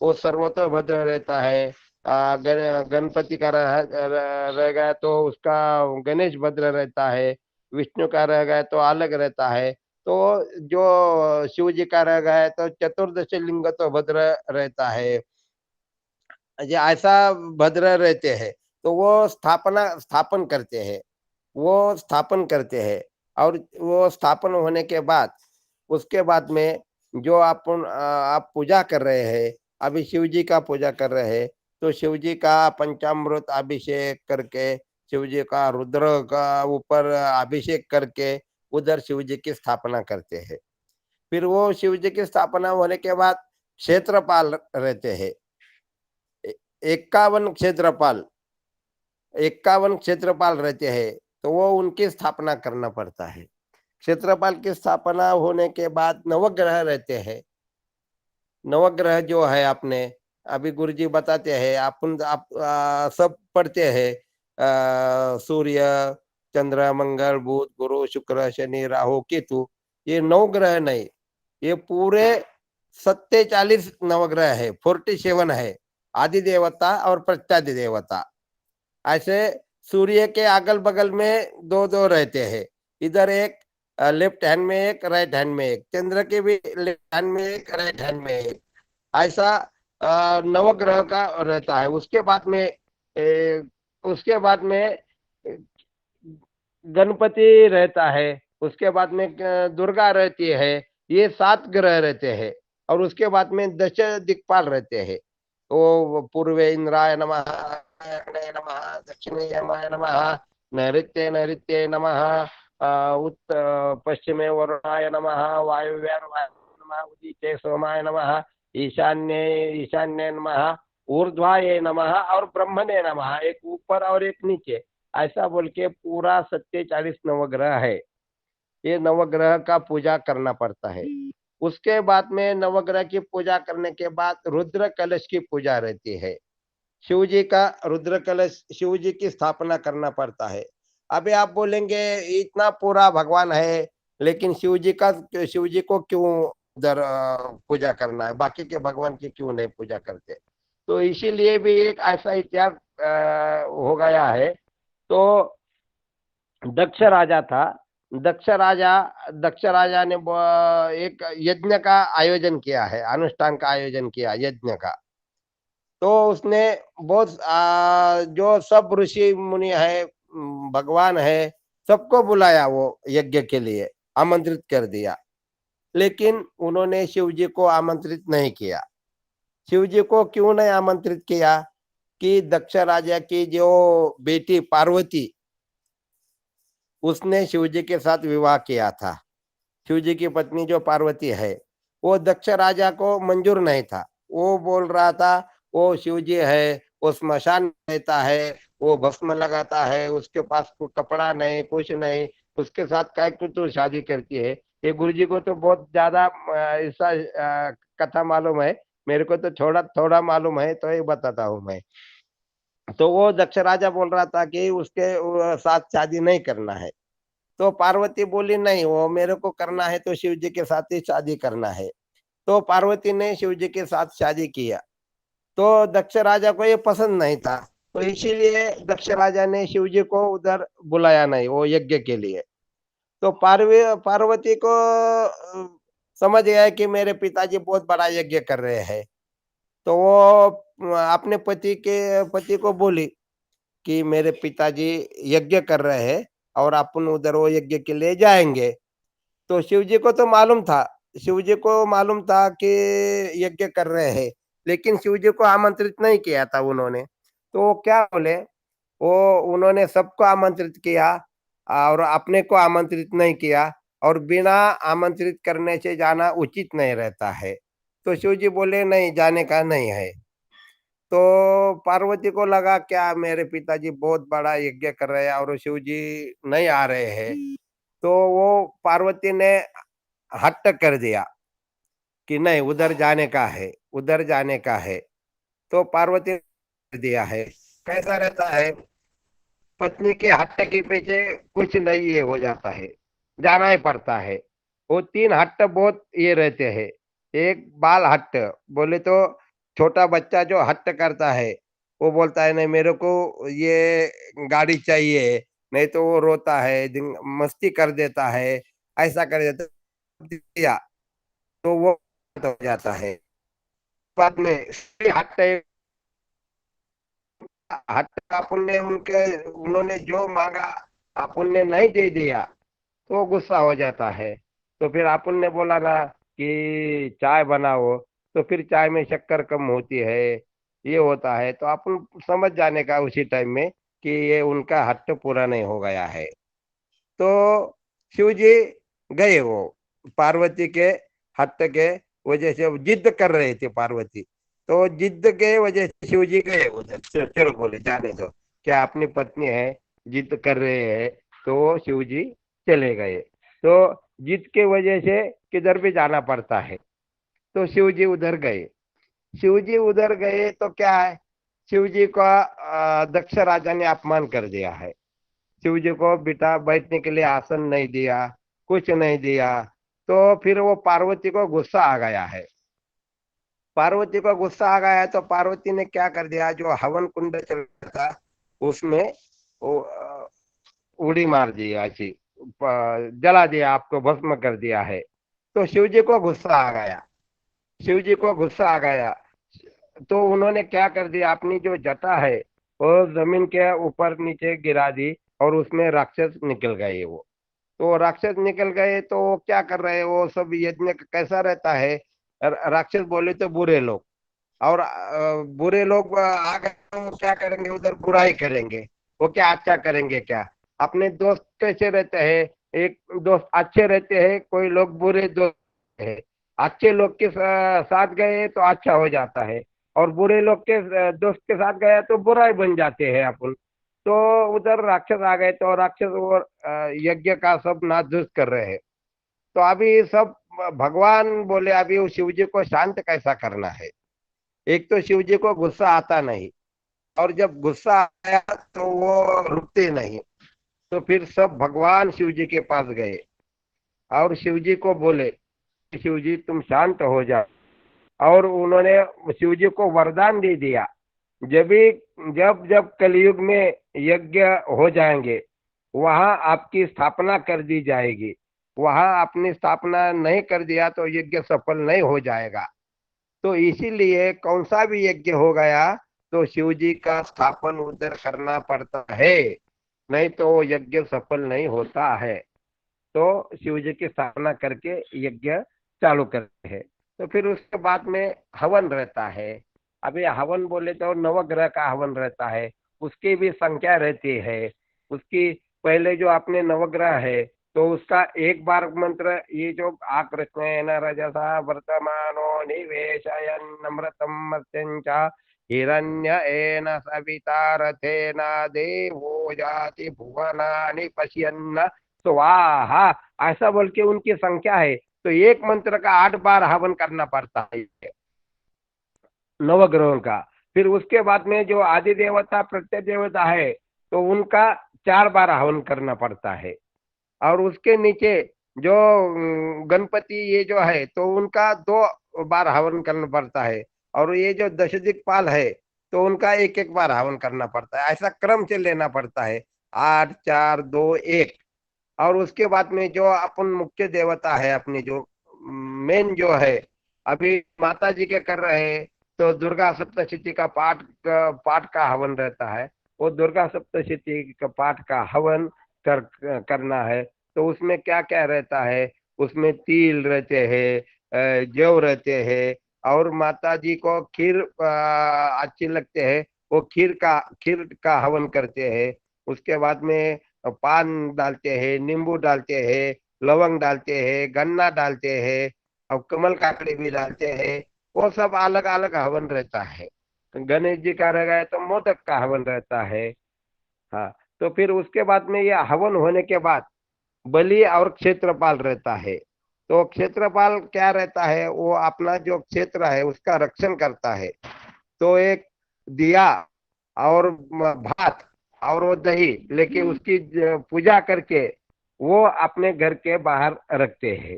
वो सर्वतोभद्र रहता है। गणपति का रह गया तो उसका गणेश भद्र रहता है। विष्णु का रह गया तो अलग रहता है। तो जो शिव जी का रह गया तो चतुर्दश लिंग तो भद्र रहता है। ये ऐसा भद्र रहते हैं। तो वो स्थापन करते हैं, वो स्थापन करते हैं। और वो स्थापन होने के बाद उसके बाद में जो आप पूजा कर रहे हैं, अभी शिव जी का पूजा कर रहे हैं, तो शिव जी का पंचामृत अभिषेक करके, शिव जी का रुद्र का ऊपर अभिषेक करके उधर शिव जी की स्थापना करते हैं। फिर वो शिव जी की स्थापना होने के बाद क्षेत्रपाल रहते हैं, 51 क्षेत्रपाल 51 क्षेत्रपाल रहते हैं। तो वो उनकी स्थापना करना पड़ता है। क्षेत्रपाल की स्थापना होने के बाद नवग्रह रहते हैं। नवग्रह जो है आपने अभी गुरुजी बताते हैं, आप सब पढ़ते हैं, सूर्य, चंद्र, मंगल, बुध, गुरु, शुक्र, शनि, राहु, केतु। ये 9 ग्रह नहीं, ये पूरे 47 नवग्रह है, 47 है। आदि देवता और प्रत्यादि देवता। ऐसे सूर्य के अगल बगल में 2-2 रहते हैं, इधर एक लेफ्ट हैंड में एक, राइट हैंड में एक। चंद्र के भी लेफ्ट हैंड में एक, राइट हैंड में एक। ऐसा नवग्रह का रहता है। उसके बाद में गणपति रहता है। उसके बाद में दुर्गा रहती है। ये 7 ग्रह रहते हैं। और उसके बाद में 10 दिक्पाल रहते हैं। ओ पूर्वे इंद्राय नमः, अग्नये नमः, दक्षिणे यमाय नमः, नैऋत्ये नैऋत्ये नमः, पश्चिमे वरुणाय नमः, वायव्ये नमः, उदिते सोमाय नमः, ईशान्ये ईशान्ये नमः, ऊर्ध्वाय नमः और ब्रह्मणे नमः। एक ऊपर और एक नीचे, ऐसा बोल के पूरा 47 नवग्रह है। ये नवग्रह का पूजा करना पड़ता है। उसके बाद में नवग्रह की पूजा करने के बाद रुद्र कलश की पूजा रहती है। शिव जी का रुद्र कलश, शिव जी की स्थापना करना पड़ता है। अभी आप बोलेंगे इतना पूरा भगवान है, लेकिन शिव जी को क्यों उधर पूजा करना है, बाकी के भगवान की क्यों नहीं पूजा करते? तो इसीलिए भी एक ऐसा इतिहास हो गया है। तो दक्ष राजा था। दक्ष राजा ने एक यज्ञ का आयोजन किया है, अनुष्ठान का आयोजन किया यज्ञ का। तो उसने बहुत जो सब ऋषि मुनि है, भगवान है, सबको बुलाया, वो यज्ञ के लिए आमंत्रित कर दिया। लेकिन उन्होंने शिव जी को आमंत्रित नहीं किया। शिव जी को क्यों नहीं आमंत्रित किया? कि दक्ष राजा की जो बेटी पार्वती, उसने शिव जी के साथ विवाह किया था। शिव जी की पत्नी जो पार्वती है, वो दक्ष राजा को मंजूर नहीं था। वो बोल रहा था वो शिव जी है, वो स्मशान में रहता है, वो भस्म लगाता है, उसके पास कोई कपड़ा नहीं, कुछ नहीं, उसके साथ काय तू शादी करती है। ये गुरु जी को तो बहुत ज्यादा ऐसा कथा मालूम है, मेरे को तो थोड़ा थोड़ा मालूम है, तो ये बताता हूँ मैं। तो वो दक्ष राजा बोल रहा था कि उसके साथ शादी नहीं करना है। तो पार्वती बोली नहीं, वो मेरे को करना है तो शिव जी के साथ ही शादी करना है। तो पार्वती ने शिव जी के साथ शादी किया। तो दक्ष राजा को ये पसंद नहीं था, तो इसीलिए दक्ष राजा ने शिव जी को उधर बुलाया नहीं वो यज्ञ के लिए। तो पार्वती को समझ गया कि मेरे पिताजी बहुत बड़ा यज्ञ कर रहे हैं। तो वो अपने पति को बोली कि मेरे पिताजी यज्ञ कर रहे हैं और अपन उधर वो यज्ञ के लिए जाएंगे। तो शिव जी को तो मालूम था, शिव जी को मालूम था कि यज्ञ कर रहे हैं, लेकिन शिव जी को आमंत्रित नहीं किया था उन्होंने। तो वो क्या बोले, वो उन्होंने सबको आमंत्रित किया और अपने को आमंत्रित नहीं किया, और बिना आमंत्रित करने से जाना उचित नहीं रहता है। तो शिव जी बोले नहीं, जाने का नहीं है। तो पार्वती को लगा क्या मेरे पिताजी बहुत बड़ा यज्ञ कर रहे हैं और शिव जी नहीं आ रहे हैं। तो वो पार्वती ने हट्ट कर दिया कि नहीं, उधर जाने का है, उधर जाने का है। तो पार्वती ने कर दिया है। कैसा रहता है, पत्नी के हट्ट के पीछे कुछ नहीं ये हो जाता है, जाना ही पड़ता है। वो 3 हट्ट बहुत ये रहते हैं। एक बाल हट्ट, बोले तो छोटा बच्चा जो हट्ट करता है, वो बोलता है नहीं मेरे को ये गाड़ी चाहिए, नहीं तो वो रोता है, मस्ती कर देता है, ऐसा कर देता दिया, तो वो हो जाता है। बाद में हट्ट हट्ट अपन ने उन्होंने जो मांगा अपन ने नहीं दे दिया, तो गुस्सा हो जाता है। तो फिर अपन ने बोला ना कि चाय बनाओ, तो फिर चाय में शक्कर कम होती है, ये होता है। तो अपन समझ जाने का उसी टाइम में कि ये उनका हट्ट पूरा नहीं हो गया है। तो शिव जी गए, वो पार्वती के हट्ट के वजह से जिद कर रहे थे पार्वती, तो जिद के वजह से शिव जी गए उधर। चलो बोले जाने दो, क्या अपनी पत्नी है, जिद कर रहे हैं, तो शिव जी चले गए। तो जिद के वजह से किधर भी जाना पड़ता है। तो शिव जी उधर गए। शिव जी उधर गए तो क्या है, शिव जी का दक्ष राजा ने अपमान कर दिया है। शिव जी को बिठा बैठने के लिए आसन नहीं दिया, कुछ नहीं दिया। तो फिर वो पार्वती को गुस्सा आ गया है। पार्वती को गुस्सा आ गया है तो पार्वती ने क्या कर दिया, जो हवन कुंड चल रहा था उसमें वो उड़ी मार दी, ऐसी जला दिया, आपको भस्म कर दिया है। तो शिव जी को गुस्सा आ गया, शिव जी को गुस्सा आ गया। तो उन्होंने क्या कर दिया, अपनी जो जटा है वो जमीन के ऊपर नीचे गिरा दी और उसमें राक्षस निकल गए। वो तो राक्षस निकल गए तो वो क्या कर रहे हैं, वो सब यज्ञ कैसा रहता है, राक्षस बोले तो बुरे लोग, और बुरे लोग आ गए तो क्या करेंगे, उधर बुराई करेंगे। वो क्या अच्छा करेंगे क्या। अपने दोस्त कैसे रहते हैं, एक दोस्त अच्छे रहते हैं, कोई लोग बुरे दोस्त है। अच्छे लोग के साथ गए तो अच्छा हो जाता है, और बुरे लोग के दोस्त के साथ गया तो बुराई बन जाते हैं अपन। तो उधर राक्षस आ गए तो राक्षस और यज्ञ का सब नाश कर रहे हैं। तो अभी सब भगवान बोले अभी वो शिव जी को शांत कैसा करना है। एक तो शिव जी को गुस्सा आता नहीं, और जब गुस्सा आया तो वो रुकते नहीं। तो फिर सब भगवान शिव जी के पास गए और शिव जी को बोले, शिव जी तुम शांत हो जाओ। और उन्होंने शिव जी को वरदान दे दिया, जब भी जब जब कलयुग में यज्ञ हो जाएंगे वहां आपकी स्थापना कर दी जाएगी। वहां अपनी स्थापना नहीं कर दिया तो यज्ञ सफल नहीं हो जाएगा। तो इसीलिए कौन सा भी यज्ञ हो गया तो शिव जी का स्थापन उधर करना पड़ता है, नहीं तो वो यज्ञ सफल नहीं होता है। तो शिव जी की स्थापना करके यज्ञ चालू करते हैं। तो फिर उसके बाद में हवन रहता है। अभी हवन बोले तो नवग्रह का हवन रहता है, उसकी भी संख्या रहती है। उसकी पहले जो अपने नवग्रह है तो उसका एक बार मंत्र, ये जो आकृष्णेन रजसा वर्तमानो निवेशयन् नम्रतं मर्त्यं च हिरण्येन सविता रथेन देवो याति भुवनानि पश्यन् स्वाहा, ऐसा बोल के उनकी संख्या है। तो एक मंत्र का 8 बार हवन करना पड़ता है नवग्रहों का। फिर उसके बाद में जो आदि देवता प्रत्यय देवता है तो उनका 4 बार हवन करना पड़ता है। और उसके नीचे जो गणपति ये जो है तो उनका 2 बार हवन करना पड़ता है। और ये जो दश दिक्पाल है तो उनका 1-1 बार हवन करना पड़ता है। ऐसा क्रम से लेना पड़ता है, 8 4 2 1। और उसके बाद में जो अपन मुख्य देवता है अपनी जो मेन जो है, अभी माता जी के कर रहे हैं तो दुर्गा सप्तशती का पाठ का हवन रहता है। वो दुर्गा सप्तशती का पाठ का हवन करना है। तो उसमें क्या क्या रहता है, उसमें तिल रहते हैं, जौ रहते हैं, और माता जी को खीर अच्छी लगते हैं, वो खीर का हवन करते हैं। उसके बाद में पान डालते हैं, नींबू डालते हैं, लवंग डालते हैं, गन्ना डालते हैं, और कमल काकड़ी भी डालते हैं। वो सब अलग अलग हवन रहता है। गणेश जी का रहेगा तो मोदक का हवन रहता है। हाँ, तो फिर उसके बाद में ये हवन होने के बाद बलि और क्षेत्रपाल रहता है। तो क्षेत्रपाल क्या रहता है, वो अपना जो क्षेत्र है उसका रक्षण करता है। तो एक दिया और भात और वो दही लेके उसकी पूजा करके वो अपने घर के बाहर रखते हैं।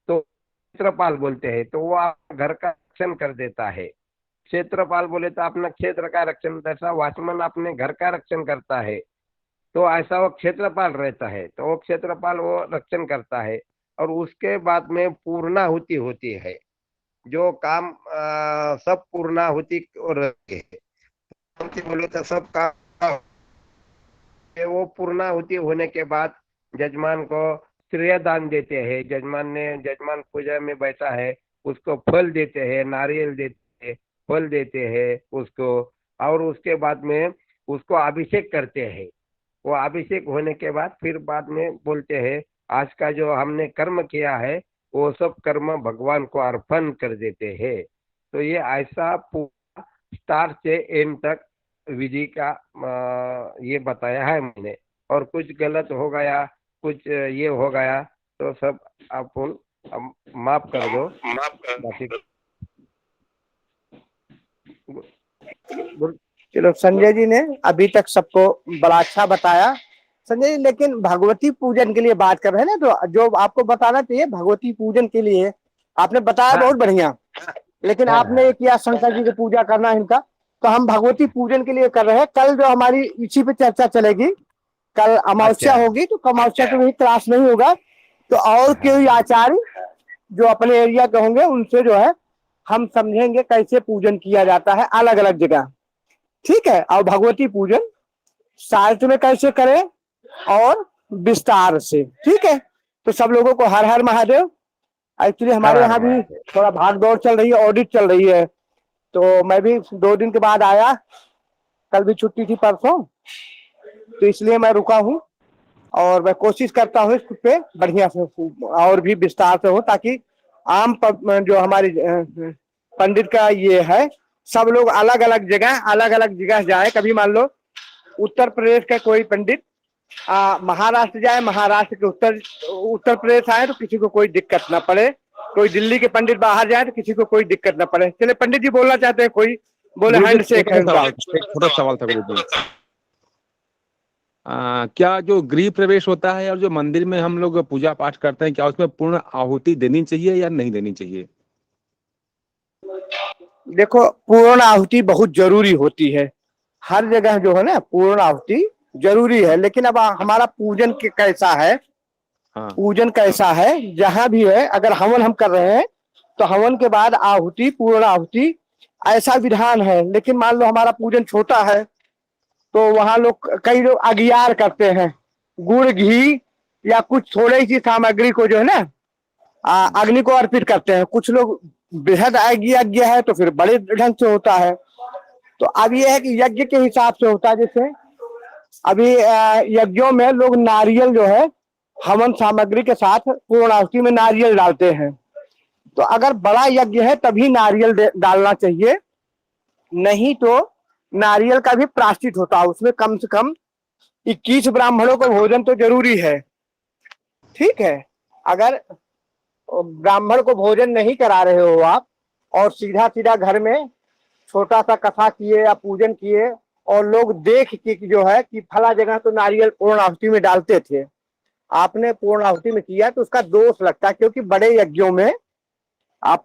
तो क्षेत्रपाल बोलते हैं। तो वो घर का रक्षण कर देता है। क्षेत्रपाल बोले तो अपना क्षेत्र का रक्षण, जैसा वॉचमैन अपने घर का रक्षण करता है, तो ऐसा वो क्षेत्रपाल रहता है। तो वो क्षेत्रपाल वो रक्षण करता है। और उसके बाद में पूर्णाहुति होती है। जो काम सब पूर्णाहुति रहती है। बोले तो सब काम वो पूर्णाहुति होने के बाद जजमान को श्रेय दान देते हैं। जजमान पूजा में बैठा है, उसको फल देते हैं, नारियल देते हैं, फल देते हैं उसको। और उसके बाद में उसको अभिषेक करते हैं। वो अभिषेक होने के बाद फिर बाद में बोलते हैं आज का जो हमने कर्म किया है वो सब कर्म भगवान को अर्पण कर देते हैं। तो ये ऐसा पूरा स्टार्ट से एंड तक विधि का ये बताया है मैंने। और कुछ गलत हो गया, कुछ ये हो गया तो सब आप माफ कर दो। बाकी चलो, संजय जी ने अभी तक सबको बड़ा अच्छा बताया। संजय जी, लेकिन भगवती पूजन के लिए बात कर रहे हैं ना, तो जो आपको बताना चाहिए भगवती पूजन के लिए आपने बताया। हाँ। बहुत बढ़िया। लेकिन हाँ, आपने ये किया शंकर जी की पूजा करना है इनका, तो हम भगवती पूजन के लिए कर रहे हैं। कल जो हमारी इसी पे चर्चा चलेगी, कल अमावस्या अच्छा। होगी, तो अमावस्या के भी क्लास नहीं होगा। तो और कोई आचार्य जो अपने एरिया के होंगे उनसे जो है हम समझेंगे कैसे पूजन किया जाता है अलग अलग जगह। ठीक है। और भगवती पूजन साहित्य में कैसे करें और विस्तार से। ठीक है। तो सब लोगों को हर हर महादेव। एक्चुअली हमारे यहाँ भी थोड़ा भाग दौड़ चल रही है, ऑडिट चल रही है, तो मैं भी 2 दिन के बाद आया। कल भी छुट्टी थी, परसों, तो इसलिए मैं रुका हूँ। और मैं कोशिश करता हूँ इस पे बढ़िया से और भी विस्तार से हो, ताकि आम जो हमारी पंडित का ये है, सब लोग अलग अलग जगह जाए। कभी मान लो उत्तर प्रदेश का कोई पंडित महाराष्ट्र जाए, महाराष्ट्र के उत्तर प्रदेश आए तो किसी को कोई दिक्कत ना पड़े। कोई दिल्ली के पंडित बाहर जाए तो किसी को कोई दिक्कत ना पड़े। चले, पंडित जी बोलना चाहते हैं, कोई बोले हैंड शेक है उनका। एक छोटा सवाल था गुरु जी। क्या जो गृह प्रवेश होता है और जो मंदिर में हम लोग पूजा पाठ करते हैं, क्या उसमें पूर्ण आहुति देनी चाहिए या नहीं देनी चाहिए? देखो, पूर्ण आहुति बहुत जरूरी होती है। हर जगह जो है ना पूर्ण आहुति जरूरी है। लेकिन अब हमारा पूजन कैसा है, हाँ। पूजन कैसा है, जहां भी है, अगर हवन हम कर रहे हैं तो हवन के बाद आहुति, पूर्ण आहुति, ऐसा विधान है। लेकिन मान लो हमारा पूजन छोटा है तो वहां लोग, कई लोग अगियार करते हैं, गुड़ घी या कुछ थोड़ी सी सामग्री को जो है ना अग्नि को अर्पित करते हैं। कुछ लोग बेहद यज्ञ है तो फिर बड़े ढंग से होता है। तो अब ये है कि यज्ञ के हिसाब से होता है। जैसे अभी यज्ञों में लोग नारियल जो है हवन सामग्री के साथ पूर्णाहुति में नारियल डालते हैं। तो अगर बड़ा यज्ञ है तभी नारियल डालना चाहिए, नहीं तो नारियल का भी प्रायश्चित होता है। उसमें कम से कम 21 ब्राह्मणों को भोजन तो जरूरी है। ठीक है। अगर ब्राह्मण को भोजन नहीं करा रहे हो आप और सीधा सीधा घर में छोटा सा कथा किए या पूजन किए और लोग देख के जो है कि फला जगह तो नारियल पूर्णाहुति में डालते थे, आपने पूर्णाहुति में किया, तो उसका दोष लगता है। क्योंकि बड़े यज्ञों में आप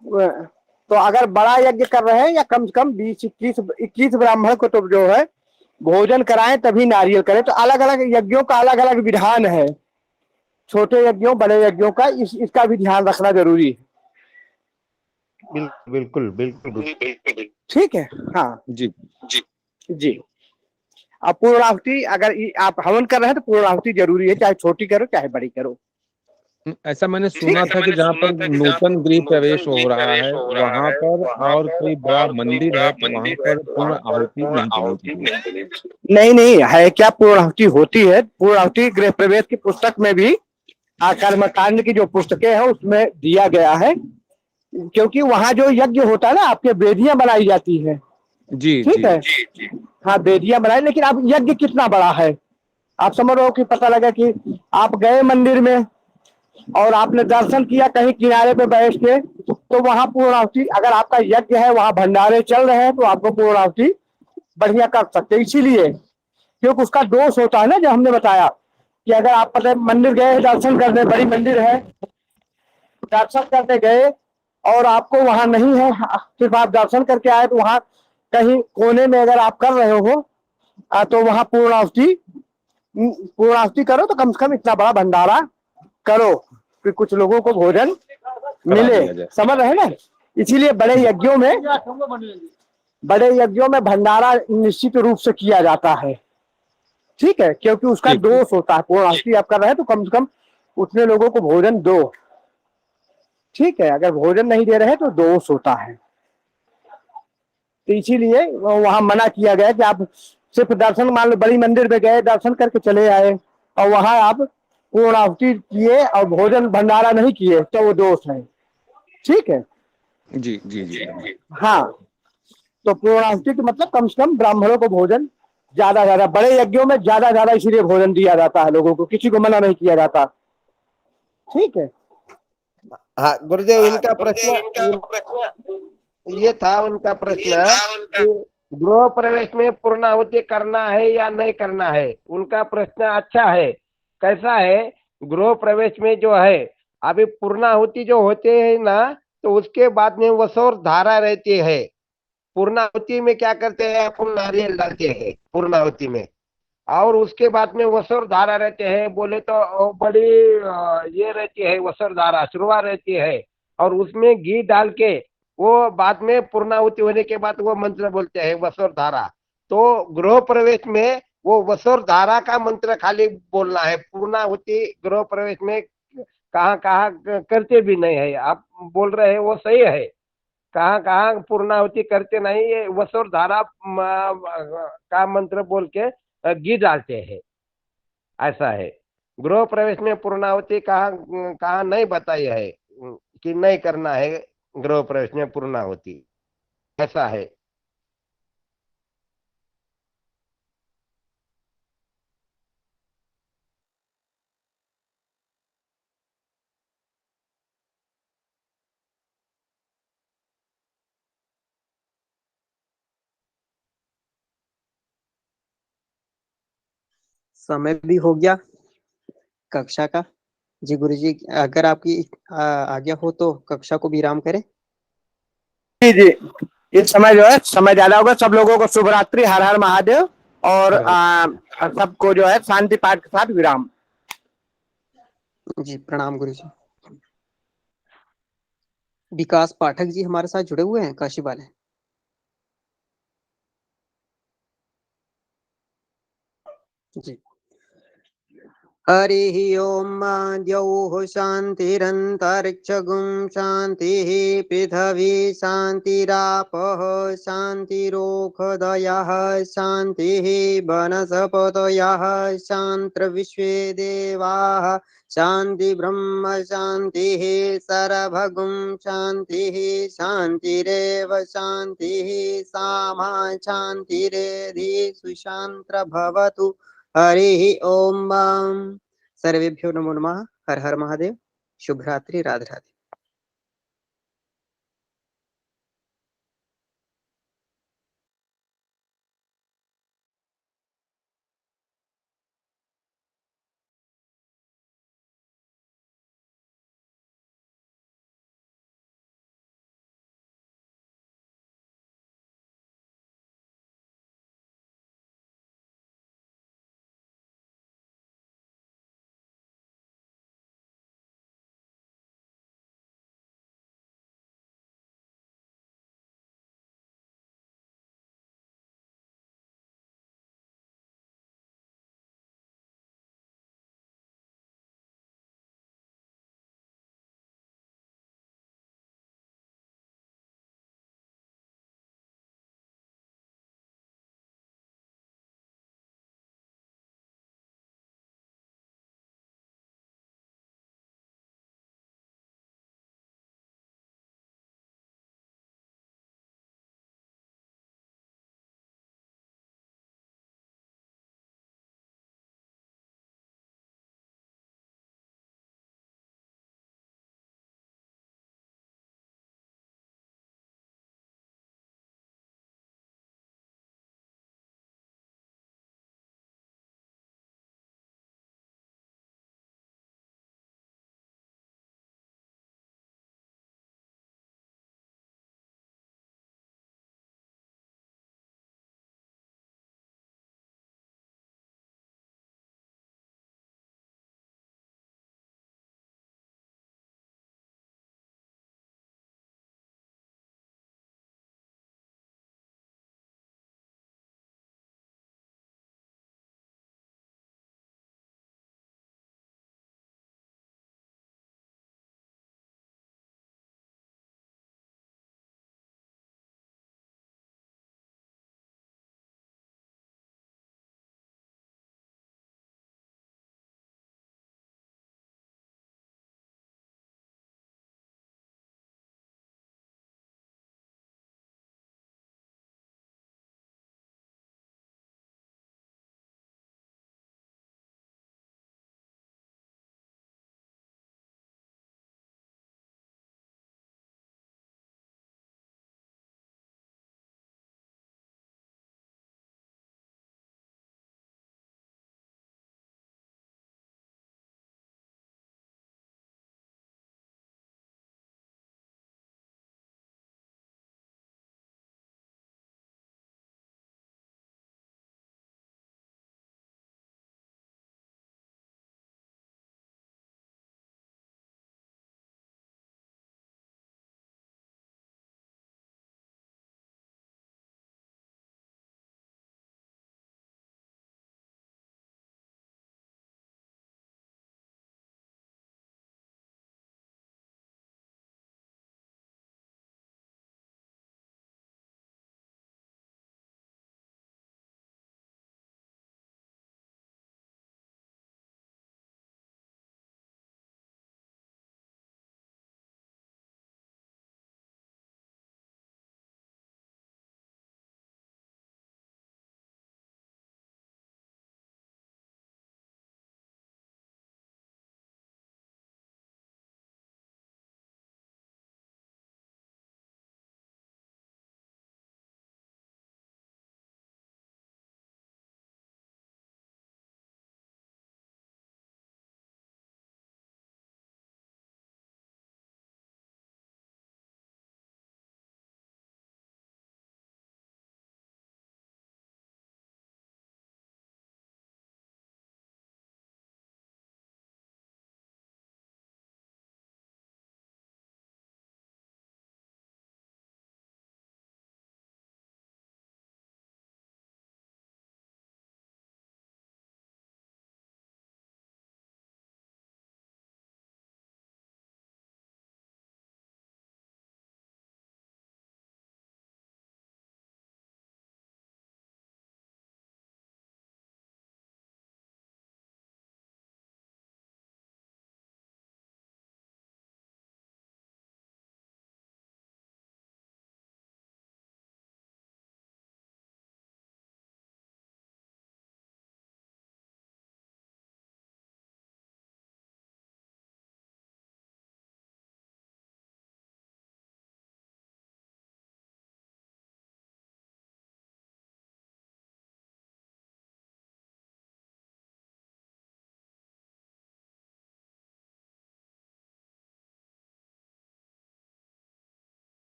तो अगर बड़ा यज्ञ कर रहे हैं या कम से कम 20-21 ब्राह्मण को तो जो है भोजन कराएं तभी नारियल करें। तो अलग अलग यज्ञों का अलग अलग विधान है, छोटे यज्ञों बड़े यज्ञों का, इसका भी ध्यान रखना जरूरी है। बिल्कुल बिल्कुल बिल्कुल। ठीक है। हाँ जी जी। अब पूर्णाहुति अगर आप हवन कर रहे हैं तो पूर्णाहुति जरूरी है, चाहे छोटी करो चाहे बड़ी करो। ऐसा मैंने सुना था कि जहाँ पर नूतन गृह प्रवेश हो रहा है वहां पर और कोई बड़ा मंदिर है तो वहां पर पूर्ण आहुति नहीं देनी चाहिए। नहीं नहीं है, क्या पूर्णाहुति होती है। पूर्णाहुति गृह प्रवेश की पुस्तक में भी कर्मकांड की जो पुस्तकें हैं उसमें दिया गया है, क्योंकि वहां जो यज्ञ होता है ना, आपके वेदियां बनाई जाती है। जी ठीक है। हाँ वेदियां बनाई, लेकिन अब यज्ञ कितना बड़ा है आप समझ रहे हो कि पता लगा कि आप गए मंदिर में और आपने दर्शन किया कहीं किनारे पे बैठ के, तो वहां पूर्णाहुति, अगर आपका यज्ञ है वहां भंडारे चल रहे हैं तो आपको पूर्णाहुति बढ़िया कर सकते हैं। इसीलिए क्योंकि उसका दोष होता है ना, जो हमने बताया कि अगर आप पता मंदिर गए दर्शन करने, बड़ी मंदिर है, दर्शन करने गए और आपको वहां नहीं है, सिर्फ आप दर्शन करके आए, तो वहां कहीं कोने में अगर आप कर रहे हो तो वहां पूर्णाहुति करो, तो कम से कम इतना बड़ा भंडारा करो कि कुछ लोगों को भोजन मिले। समझ रहे हैं ना। इसीलिए बड़े यज्ञों में भंडारा निश्चित रूप से किया जाता है। ठीक है, क्योंकि उसका दोष होता है। पूर्णाहुति आप कर रहे हैं तो कम से कम उतने लोगों को भोजन दो। ठीक है, अगर भोजन नहीं दे रहे तो दोष होता है। तो इसीलिए वहां मना किया गया कि आप सिर्फ दर्शन, मान लो बड़ी मंदिर में गए दर्शन करके चले आए और वहां आप पूर्णाहुति किए और भोजन भंडारा नहीं किए तो वो दोष है। ठीक है। जी जी जी। हाँ, तो पूर्णाहुति के मतलब कम से कम ब्राह्मणों को भोजन ज्यादा, बड़े यज्ञों में ज्यादा इसीलिए भोजन दिया जाता है लोगों को, किसी को मना नहीं किया जाता। ठीक है। हाँ गुरुदेव, इनका प्रश्न ये था, उनका प्रश्न कि गृह प्रवेश में पूर्णाहुति करना है या नहीं करना है। उनका प्रश्न अच्छा है। कैसा है, गृह प्रवेश में जो है अभी पूर्णाहुति जो होते हैं ना, तो उसके बाद में वसोर धारा रहती है। पूर्णाहुति में क्या करते हैं, अपन नारियल डालते हैं पूर्णाहुति में, और उसके बाद में वसोर धारा रहते हैं। बोले तो बड़ी ये रहती है वसोर धारा, शुरुआत रहती है, और उसमें घी डाल के वो बाद में पूर्णाहुति होने के बाद वो मंत्र बोलते हैं वसोर धारा। तो गृह प्रवेश में वो वसोर धारा का मंत्र खाली बोलना है। पूर्णाहुति गृह प्रवेश में कहाँ कहाँ करते भी नहीं है। आप बोल रहे हैं वो सही है, कहाँ कहाँ पूर्णाहुति करते नहीं, ये वसोर धारा का मंत्र बोल के घी डालते हैं। ऐसा है, गृह प्रवेश में पूर्णाहुति कहाँ कहाँ नहीं बताई है कि नहीं करना है गृह प्रवेश में पूर्णाहुति। ऐसा है। समय भी हो गया कक्षा का। जी गुरुजी, अगर आपकी आज्ञा हो तो कक्षा को विराम करें। जी जी, इस समय जो है समय ज्यादा होगा। सब लोगों को शुभ रात्रि, हर हर महादेव, और सबको जो है शांति पाठ के साथ विराम। जी प्रणाम गुरुजी। विकास पाठक जी हमारे साथ जुड़े हुए हैं, काशी वाले। जी। हरिः ओम द्यौः शान्तिरन्तरिक्षगुं शान्तिः पृथिवी शान्तिरापः शान्तिरोषधयः शान्तिः वनस्पतयः शान्तिर्विश्वे देवाः शान्ति ब्रह्म शान्तिः सर्वगुं शान्तिः शान्तिरेव शान्तिः सामा शान्तिरेधि सुशान्त्र भवतु। हरिः ओम। सर्वेभ्यो नमो नमः। हर हर महादेव। शुभ रात्रि। राधे राधे।